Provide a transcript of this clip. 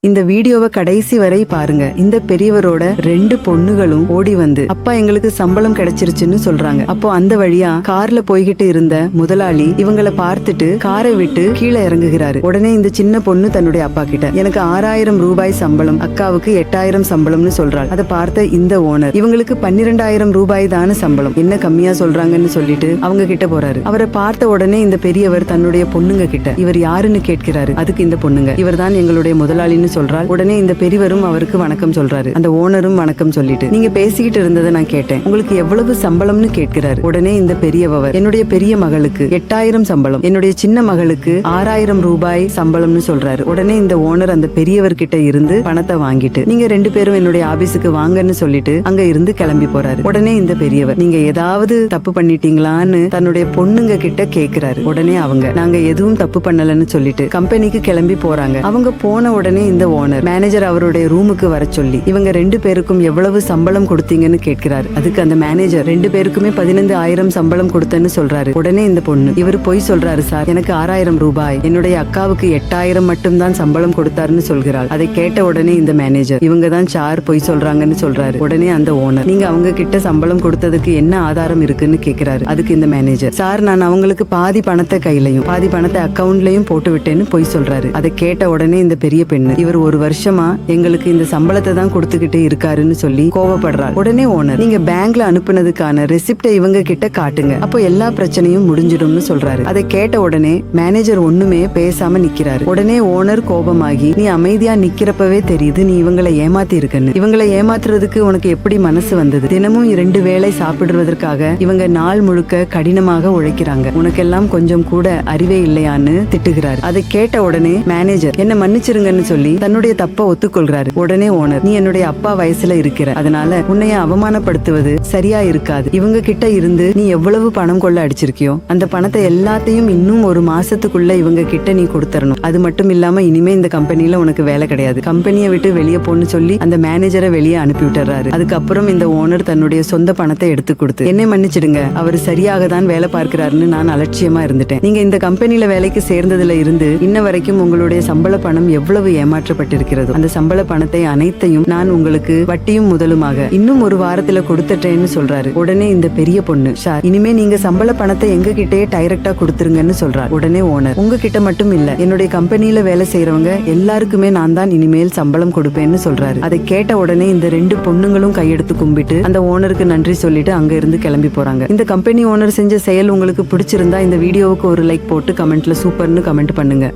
இந்த வீடியோவை கடைசி வரை பாருங்க. இந்த பெரியவரோட 2 பொண்ணுகளும் ஓடி வந்து அப்பா எங்களுக்கு சம்பளம் கிடைச்சிருச்சுன்னு சொல்றாங்க. அப்போ அந்த வழியா கார்ல போய்கிட்டு இருந்த முதலாளி இவங்களை பார்த்துட்டு காரை விட்டு கீழே இறங்குகிறாரு. உடனே இந்த சின்ன பொண்ணு தன்னுடைய அப்பா கிட்ட எனக்கு 6000 ரூபாய் சம்பளம், அக்காவுக்கு 8000 சம்பளம்னு சொல்றாள். அதை பார்த்த இந்த ஓனர் இவங்களுக்கு 12000 ரூபாய் தான சம்பளம், என்ன கம்மியா சொல்றாங்கன்னு சொல்லிட்டு அவங்க கிட்ட போறாரு. அவரை பார்த்த உடனே இந்த பெரியவர் தன்னுடைய பொண்ணுங்க கிட்ட இவர் யாருன்னு கேட்கிறாரு. அதுக்கு இந்த பொண்ணுங்க இவர் தான் எங்களுடைய முதலாளின்னு சொல்றாள். உடனே இந்த பெரியவரும் அவருக்கு வணக்கம் சொல்றாரு. அந்த ஓனரும் வணக்கம் சொல்லிட்டு நீங்க பேசிக்கிட்டு இருந்ததை நான் கேட்டேன், உங்களுக்கு எவ்வளவு சம்பளம்னு கேட்கிறாரு. உடனே இந்த பெரியவர் என்னுடைய பெரிய மகளுக்கு 8000 சம்பளம், என்னுடைய சின்ன மகளுக்கு 6000 ரூபாய் சம்பளம்னு சொல்றாரு. உடனே இந்த ஓனர் அந்த பெரியவர் கிட்ட இருந்து பணத்தை வாங்கிட்டு நீங்க 2 பேரும் என்னுடைய ஆபீஸுக்கு வாங்கன்னு சொல்லிட்டு அங்க இருந்து கிளம்பி போறாரு. உடனே இந்த பெரியவர் நீங்க ஏதாவது தப்பு பண்ணிட்டீங்களான்னு தன்னுடைய பொண்ணுங்க கிட்ட கேக்குறாரு. உடனே அவங்க நாங்க எதுவும் தப்பு பண்ணலன்னு சொல்லிட்டு கம்பெனிக்கு கிளம்பி போறாங்க. அவங்க போன உடனே இந்த ஓனர் மேனேஜர் அவருடைய ரூமுக்கு வர சொல்லி இவங்க 2 பேருக்கும் எவ்வளவு சம்பளம் கொடுத்தீங்கன்னு கேட்கிறாரு. அதுக்கு அந்த மேனேஜர் 2 பேருக்குமே 15000 சம்பளம் கொடுத்தேன்னு சொல்றாரு. உடனே இந்த பொண்ணு இவர் போய் சொல்றாரு, சார் எனக்கு 6000 ரூபாய், என்னுடைய அக்காவுக்கு 8000 மட்டும் தான் சம்பளம் கொடுத்தாருன்னு சொல்கிறாள். அதை கேட்ட உடனே இந்த மேனேஜர் இவங்க தான் சார் போய் சொல்றாங்கன்னு சொல்றாரு. உடனே அந்த ஓனர் நீங்க அவங்க கிட்ட சம்பளம் கொடுத்ததுக்கு என்ன ஆதாரம் இருக்குன்னு கேக்குறாரு. அதுக்கு இந்த மேனேஜர் சார் நான் அவங்களுக்கு பாதி பணத்தை கையிலையும் பாதி பணத்தை அக்கவுண்ட்லயும் போட்டு விட்டேன்னு போய் சொல்றாரு. அதை கேட்ட உடனே இந்த பெரிய பெண்ணு இவர் 1 வருஷமா எங்களுக்கு இந்த சம்பளத்தை தான் கொடுத்துக்கிட்டே இருக்காருன்னு சொல்லி கோவப்படுறாரு. உடனே ஓனர் நீங்க பேங்க்ல அனுப்புனதுக்கான ரெசிப்டை இவங்க கிட்ட காட்டுங்க, அப்போ எல்லா பிரச்சனையும் முடிஞ்சிடும்னு சொல்றாரு. அதை கேட்ட உடனே மேனேஜர் ஒண்ணுமே பேசாம நிக்கிறாரு. உடனே ஓனர் கோபமாகி நீ அமைதியா நிக்கிறப்பவே தெரியுது நீ இவங்களை ஏமாத்தி இருக்கன்னு, இவங்களை ஏமாத்துறதுக்கு உனக்கு எப்படி மனசு வந்தது, தினமும் 2 வேளை சாப்பிடுவதற்காக இவங்க நாள் முழுக்க கடினமாக உழைக்கிறாங்க, உனக்கெல்லாம் கொஞ்சம் கூட அறிவே இல்லையான்னு திட்டுகிறாரு. அதை கேட்ட உடனே மேனேஜர் என்ன மன்னிச்சிருங்கன்னு சொல்லி தன்னுடைய தப்ப ஒத்துக்கொள்றாரு. உடனே ஓனர் நீ என்னுடைய அப்பா வயசுல இருக்கிற, அதனால உன்னைய அவமானப்படுத்துவது சரியா இருக்காது, இவங்க கிட்ட இருந்து நீ எவ்வளவு பணம் கொள்ள அடிச்சிருக்கியோ அந்த பணத்தை எல்லாத்தையும் இன்னும் 1 மாசத்துக்குள்ள இவங்க கிட்ட நீ கொடுத்தரணும், அது மட்டும் இல்லாம இனிமே இந்த கம்பெனில உனக்கு வேலை கிடையாது, கம்பெனியை விட்டு வெளியே போன்னு சொல்லி அந்த மேனேஜரை வெளியே அனுப்பி விட்டுறாரு. அதுக்கப்புறம் இந்த ஓனர் தன்னுடைய சொந்த பணத்தை எடுத்து கொடுத்து என்னை மன்னிச்சிடுங்க, அவர் சரியாக தான் வேலை பார்க்கிறாருன்னு நான் அலட்சியமா இருந்துட்டேன், நீங்க இந்த கம்பெனில வேலைக்கு சேர்ந்ததுல இருந்து இன்ன வரைக்கும் உங்களுடைய சம்பள பணம் எவ்வளவு ஏமாற்றப்பட்டிருக்கிறது, அந்த சம்பள பணத்தை அனைத்தையும் நான் உங்களுக்கு வட்டியும் முதலுமாக இன்னும் 1 வாரத்துல கொடுத்துட்டேன்னு சொல்றாரு. உடனே இந்த பெரிய பொண்ணு சார் இனிமே நீங்க சம்பள பணத்தை எங்க கிட்டே டைரக்டா கொடுத்துருங்கன்னு சொல்றாரு. உடனே ஓனர் உங்ககிட்ட மட்டும் இல்ல என்னுடைய கம்பெனில வேலை செய்யறவங்க எல்லாருக்குமே நான் தான் இனிமேல் சம்பளம் கொடுப்பேன்னு சொல்றாரு. அதை கேட்ட உடனே இந்த 2 பொண்ணுங்களும் கையெடுத்து கும்பிட்டு அந்த ஓனருக்கு நன்றி சொல்லிட்டு அங்க இருந்து கிளம்பி போறாங்க. இந்த கம்பெனி ஓனர் செஞ்ச செயல் உங்களுக்கு பிடிச்சிருந்தா இந்த வீடியோவுக்கு ஒரு லைக் போட்டு கமெண்ட்ல சூப்பர்னு கமெண்ட் பண்ணுங்க.